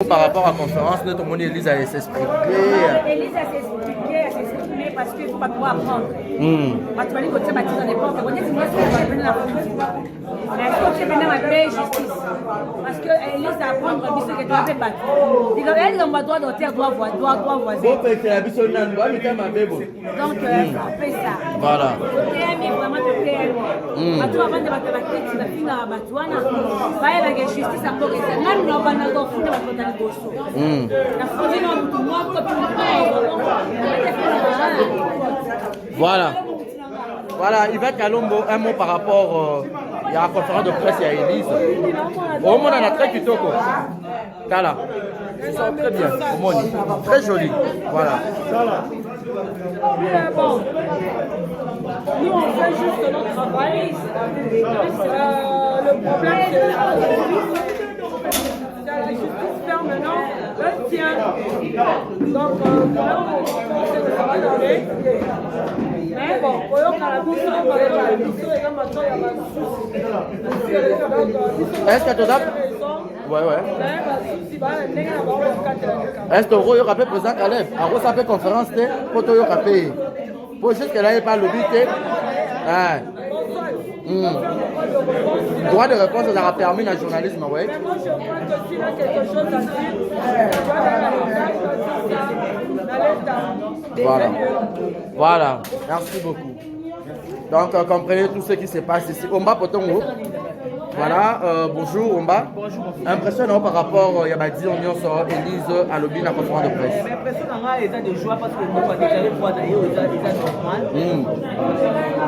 Par rapport à la conférence, notre monde Elise a s'expliqué. Elise a s'expliqué parce qu'il ne faut pas trop apprendre. Parce que tu vas dire dans l'époque, on dit que moi, je vais la politique. Mais est-ce que tu es venu à paix justice? Parce que Elise a apprendre à ce que tu as fait battre. Elle, on va droit d'auteur, doit voisin. Donc, on fait ça. Voilà. Mais vraiment, tu es à toi, avant de battre la tête, tu vas finir à battre. Il y a la justice encore. Même nous, on va nous faire la gosso. La folie, nous, voilà. Voilà, Yvette Kalombo, un mot par rapport à la conférence de presse à Elise. Au monde, on a très kitoko. Kala. Ils sont très bien. Au monde. Très joli. Voilà. Bon, nous on fait juste notre travail. Le problème c'est la justice ferme maintenant, elle tient. Donc là on le travail dans les. Mais bon, on a la bouche, on va la bouche et comme maintenant il y a est-ce que tu as ouais. Est-ce que tu as rappelé président Caleb? Alors ça fait conférence pour te rappeler. Pour juste qu'elle n'ait pas le but. Droit de réponse, ça a permis le journalisme, oui. Mais moi, je crois que s'il a quelque chose à dire, voilà. Voilà, merci beaucoup. Donc, comprenez tout ce qui se passe ici. Omba Potongo. Voilà, bonjour Omba. Bonjour. Impressionnant par rapport à Yabadi, on sur Elise à l'objet de la conférence de presse. Impressionnant, il y a des joies parce que nous avons déclaré pour d'ailleurs aux états normal.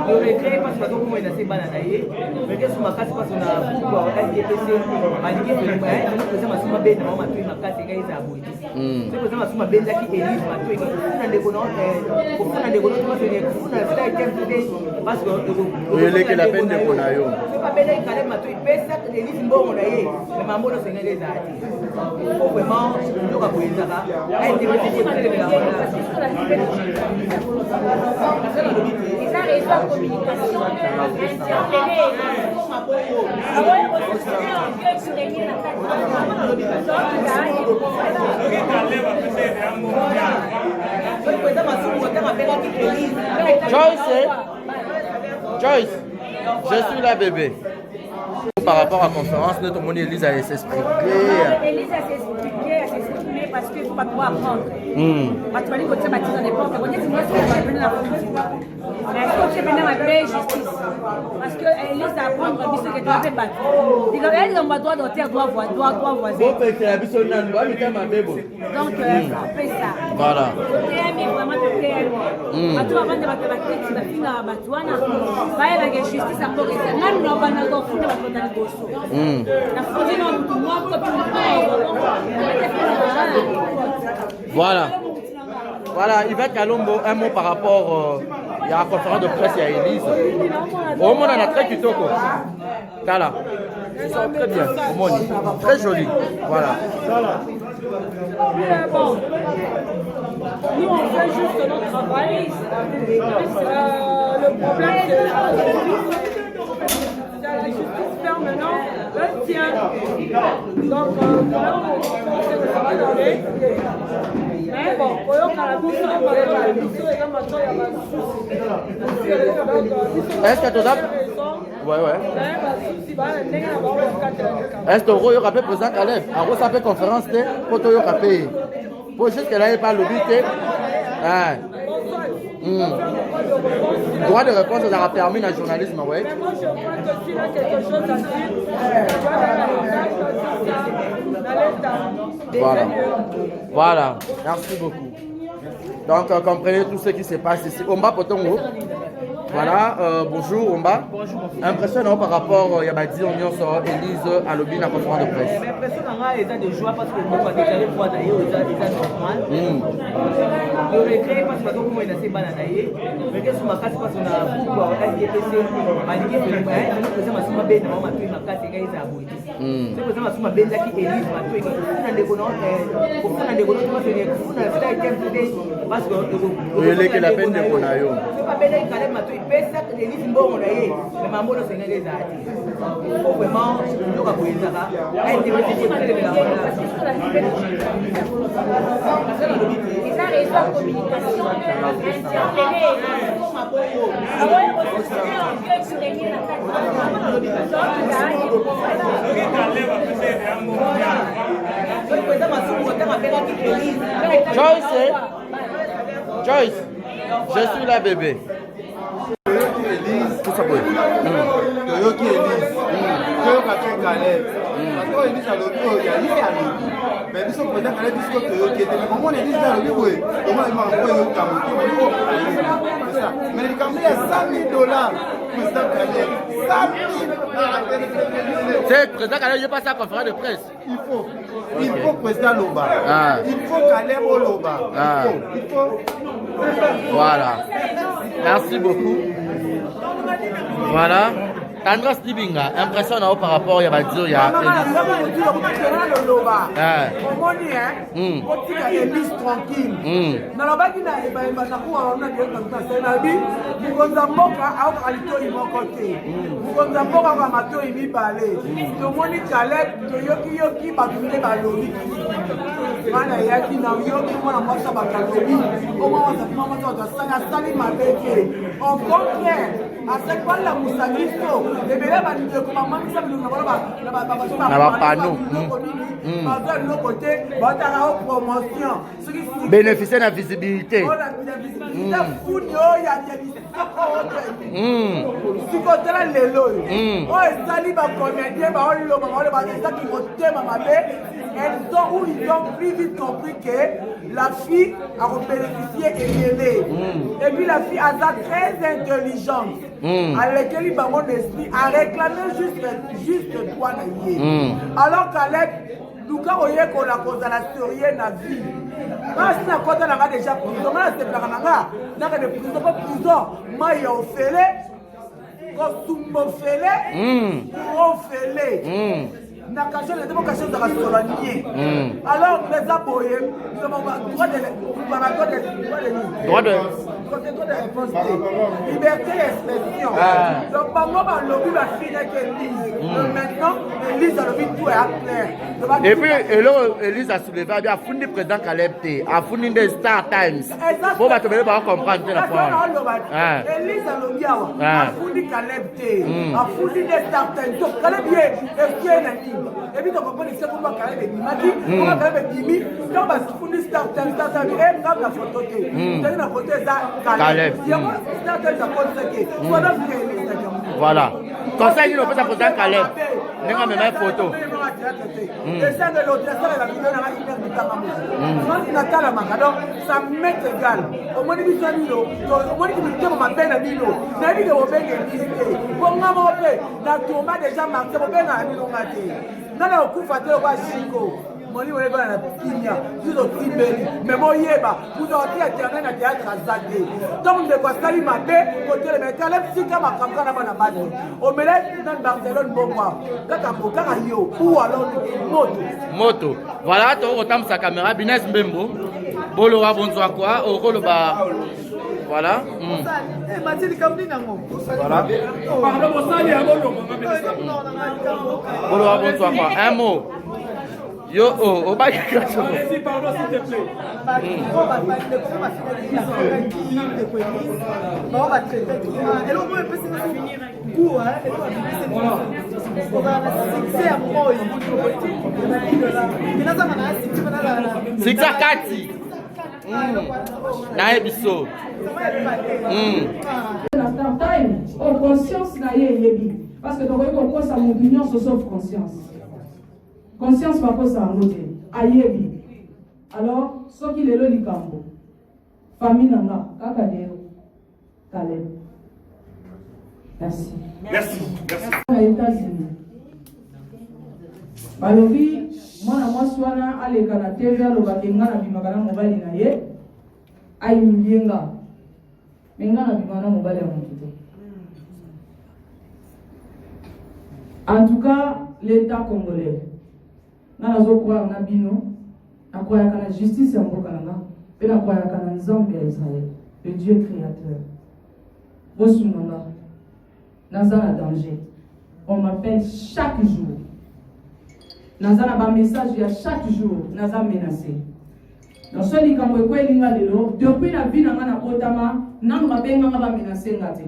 Le regret parce que nous avons été bananaïs. Mais qu'est-ce que ma casse parce qu'on a beaucoup à LDPC, à l'IGP, nous faisons ma somme bête, ma tuile, ma casse et gaïs à bout. C'est pour ça ma somme bête qui Elise, ma tuile, on a des bonhommes, on a des bonhommes, on a des bonhommes, parce que vous voulez que la peine de Bonayo. C'est pas bête quand même ma tuile. Pesa Elise bon on a eu, mais maman le Seigneur les a dit. Il faut vraiment nous rappeler ça. Elle était petite pour les gens. ils ont réussi la communication interpellée. Ah ouais, on se fait en vieux sur les miens. Joyce, je suis là bébé. Par rapport à la conférence, notre monde Elise a s'expliqué. Elise a s'expliqué parce qu'il ne faut pas trop apprendre. Parce que tu vas dire que tu es bâti dans l'époque, on dit que moi, je vais venir la politique. Mais est-ce que tu es venu à paix justice? Parce que Elise a apprendre à ce que tu as fait battre. Elle, on va droit d'auteur, doit voisin. Donc, on fait ça. Voilà. Mais vraiment, tu es à toi, avant de battre la tête, tu vas finir à battre. Il y a la justice encore. Même nous, on va nous faire la gosso. La folie, nous, voilà. Voilà, Yvette Kalombo, un mot par rapport à la conférence de presse à Elise. Au monde, on a très kitoko. Kala. Ils sont très bien. Au monde. Très joli. Voilà. Bon, nous on fait juste notre travail. Le problème c'est la justice ferme maintenant, elle tient. Donc là on le travail dans les. Mais bon, on a la bouche, on va la bouche et comme maintenant il y a la est-ce que tu as ouais. Est-ce que tu as rappelé président Caleb? Alors ça fait conférence pour te rappeler. Pour juste qu'elle n'ait pas le but. Droit de réponse, ça a permis le journalisme, oui. Mais moi je crois que s'il a quelque chose à dire, voilà. Voilà, merci beaucoup. Donc, comprenez tout ce qui se passe ici. Omba Potongo. Voilà, bonjour Omba. Bonjour. Impressionnant par rapport à Yabadi, on sur Elise à l'objet de la conférence de presse. Impressionnant, il y a des joies parce que nous avons déclaré pour d'ailleurs aux états normal. Le regret parce que nous avons été bananaïs. Mais qu'est-ce que ma casse parce qu'on a beaucoup à LDPC, à l'IGP, nous faisons ma somme bête, ma tuile, ma casse et gaïs à bout. C'est pour ça ma somme bête qui Elise, ma tuile, on a des bonhommes, on a des bonhommes, on a des bonhommes, parce que vous voulez que la peine de Bonayo. c'est pas bête quand même ma tuile. epesa Élise mbongo na ye mais mambo no senga les arts il faut vraiment nous ka koyezaka aide ba tete tete la ça raison communication Joyce, je suis là bébé. Tout ça pour Toyoki Élise. Toyoki Caleb. Parce que Élise a le dos, il y a Élise à l'eau. Mais ils sont présents Caleb, ils sont Toyoki. Mais comment Élise a le dos? Comment ils vont envoyer le Cameroun? C'est ça. Mais le Cameroun, il y a $100,000 pour président Caleb. 100,000. C'est président Caleb, je passe à la conférence de presse. Il faut président Loba. Il faut Caleb au Loba. Il faut. Voilà. Merci beaucoup. Voilà. Andras Dibinga, impression par rapport à Badio, il y a Élise tranquille. Nalobaki na ebayeba na kuwa ona keleka mtasenabi mukonza mboka au alito imokote. Mukonza mboka kwa mato imibale. Tomoni Caleb toyoki batunde balobi. Mana yaki na yoki mwana mwasa bakalobi. Oma wasa mama wasa sanga sali mabeke. En contraire, à cette fois la musagisto, les bébés va nous comment ça nous bénéficier de la visibilité. Elles ont ou ils ont plus vite compris que la fille a bénéficié et aimé. Et puis la fille a très intelligente. À laquelle il va mon esprit a réclamé juste toi. Alors Caleb, nous quand on est qu'on a causé la story na vie. Quand c'est na côté là déjà prison, là c'est pas na de prison pas prison, moi il a offert comme félé, pour félé. Nakacho les démocraties de la solanier. Alors les aboyés, nous avons droit de liberté d'expression. Donc pendant le lobby va finir qu'Élise. Maintenant, Élise a le but tout est clair. Et puis Élise a soulevé, a fondé le président Caleb, a fondé des Star Times. Pour va te comprendre la fois. Élise a le bien, a fondé Caleb, a fondé des Star Times. Donc Caleb est bien. Et puis, on comprend que c'est pour Caleb et Dimaki, pour Caleb et Dimi, quand on va se foutre Star Times, et quand la photo, c'est la photo de Caleb. Il y a Star Times à conseiller. Voilà. Conseil, il peut s'apposer à Caleb. Il y a même une photo. Ça m'est égal. Au moins, il y a des gens qui ont ma peine à Nilo. Il y a des gens qui ont déjà marqué au bien à Nilo. Nana okufatela kwa Chico. Moni wale bana kinya. Tuzo tribeli. Mais moi yeba. Vous avez été na théâtre azade. Donc de quoi sali mabe côté le Caleb sika makamka na bana bana. Au Melay dans Barcelone bomba. Kaka kokaka yo ou alors moto. Voilà to otam sa caméra Bines Mbembo. Bolo wa bonzo quoi au rôle ba. Voilà. Voilà. Un mot. Yo, oh, bah, allez-y, pardon, s'il te plaît. C'est ça, Cathy. Naebiso. Conscience parce que donc on sa mon opinion sauf conscience. Conscience par quoi ça en côté. Ayebi. Alors ce qui est le likambo. Famille nanga kakadeo. Caleb. Merci. Merci. Aux États-Unis. Balobi mwana mwasi wana aleka na TV alobaki nga na bimaka na mobali na ye ayimbienga menga na bimaka na mobali ya motu te. En tout cas, l'État congolais na croire na bino na croire na justice ya mboka na pe na croire na Nzambe ya Israël, le Dieu créateur. Bosunanga, Nazana danger. On m'appelle chaque jour. Nazana ba message il y a chaque jour, Nazana menacé. Dans ce lit quand vous depuis la vie nanga na kotama, nanga ba benga ba menacé ngate.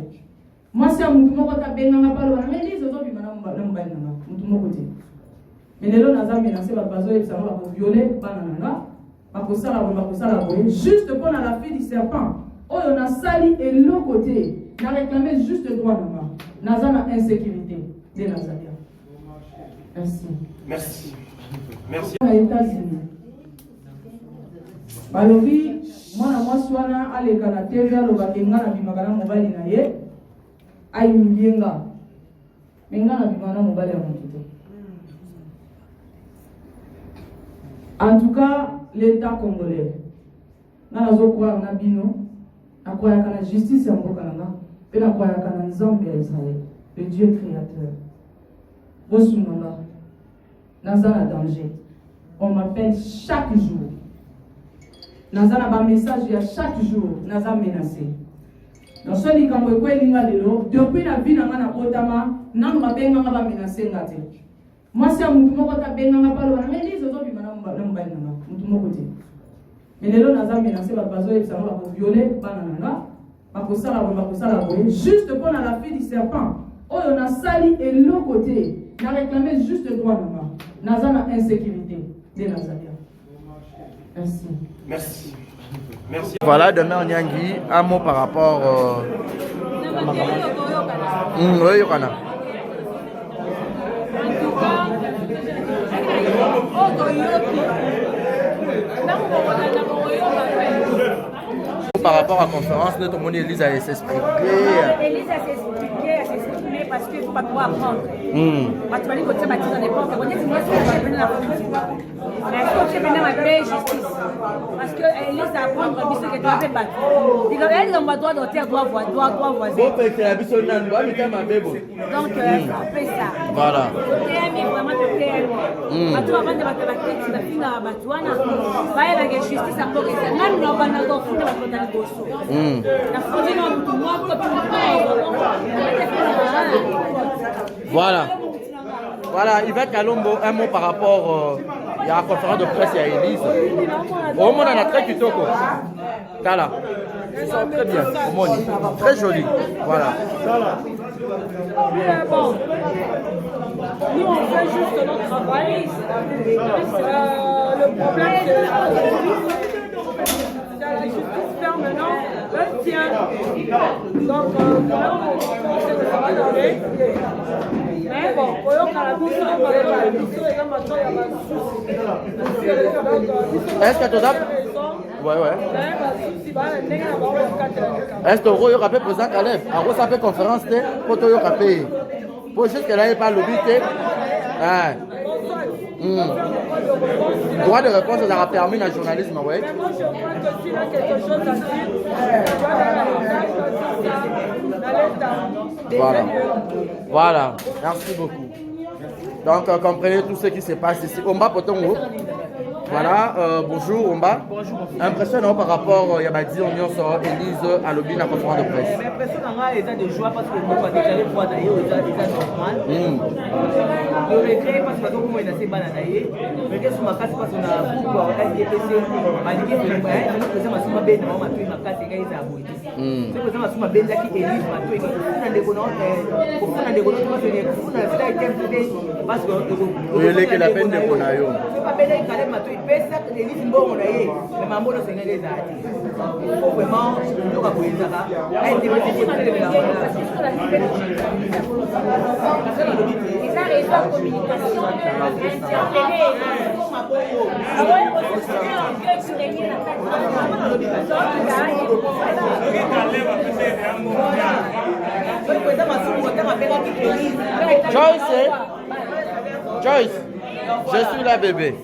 Moi si a mutu moko ta benga ba palo, mais les autres bi mana mba nanga, mutu moko te. Mais lelo Nazana menacé ba bazo et ça va violer banana. Juste pour la fille du serpent. Oh, on a sali et l'autre côté. On a réclamé juste le droit. Nous avons insécurité de Nazaria. Merci. Merci. Merci. Aux États-Unis. Balobi, moi, Swana, à l'école TV, à l'Obakenga, à Bimagana, Mobile, Naye, à Imienga. Menga, à Bimagana, Mobile, en tout cas, l'État congolais, nous avons croire en Bino, nous croyons en la justice en Bokananga, et nous croyons en Zambie à Israël, le Dieu créateur. Bosunanga, nous avons un danger. On m'appelle chaque jour. Nous avons un message il y a chaque jour, nous avons menacé. Dans ce lit, quand vous voyez depuis la vie de Kotama, nous avons menacé. Moi, si un mutu moko ta benga nga palo, mais les autres bi mana mba nanga, mutu moko te. Mais lelo naza menacé ba bazo et ça va violer banana, ba kosala juste pour la fille du serpent. Oh, on a sali et l'autre côté, on a réclamé juste le droit nanga. Naza na insécurité de Nazaria. Merci. Merci. Merci. Voilà, demain Nyangi, un mot par rapport oui, Yokana. Par rapport à la conférence, notre monde Elise a s'expliqué. Elise a s'expliqué parce qu'il ne faut pas trop apprendre. Tu vas dire que tu vas dans l'époque. On dit que moi, je vais venir la police. Mais est-ce que tu vas venir ma paix justice? Parce que Elise a apprendre que tu vas faire battre. Elle a droit d'auteur, droit voisin. Donc, on fait ça. Voilà. Mais vraiment, tu t'aimes. À toi, avant de battre la tête, tu vas finir à battre. Va y avoir justice à côté. Même nous, on va nous faire la voilà. Voilà, Yvette Kalombo, un mot par rapport à la conférence de presse à Elise. Au monde, on a très kitoko. Voilà. Ils sont très bien. Au monde. Très joli. Voilà. Bon. Nous, on fait juste notre travail. Le problème, c'est la justice ferme maintenant, elle tient. Donc, vraiment, on va donner. Mais bon, pour eux, quand la bouche est dans la bouche, il y a un est-ce que tu as ouais. Est-ce que tu as rappelé président Caleb? Alors, ça fait conférence pour te rappeler. Pour juste qu'elle n'ait pas l'obité. Droit de réponse, ça aura permis le journalisme, oui. Mais moi, je crois que s'il a quelque chose à dire, voilà. Voilà, merci beaucoup. Donc, comprenez tout ce qui se passe ici. Omba Potongo. Voilà, bonjour Omba. Bonjour. Impressionnant par rapport à Yabadi, on sur Elise à l'objet de la conférence de presse. Impressionnant, état de joie parce que nous avons déclaré pour d'ailleurs aux états normal. Le regret parce que nous avons été bananaïs. Mais qu'est-ce que ma casse parce qu'on a beaucoup à LDPC, malgré que nous avons ma bête, ma tué ma casse et gaïs à bout. C'est que nous avons ma bête qui Elise ma tué. Pour des bonhommes, pour des bonhommes, pour des bonhommes, parce que vous voulez que la peine de Bonayo. C'est pas bête qui ma tué. Pesa que Elise bon on a eu, mais mambo no senga des arts. Il faut vraiment nous rappeler ça. A été métier de la ils ont réussi la communication Joyce, je suis là bébé.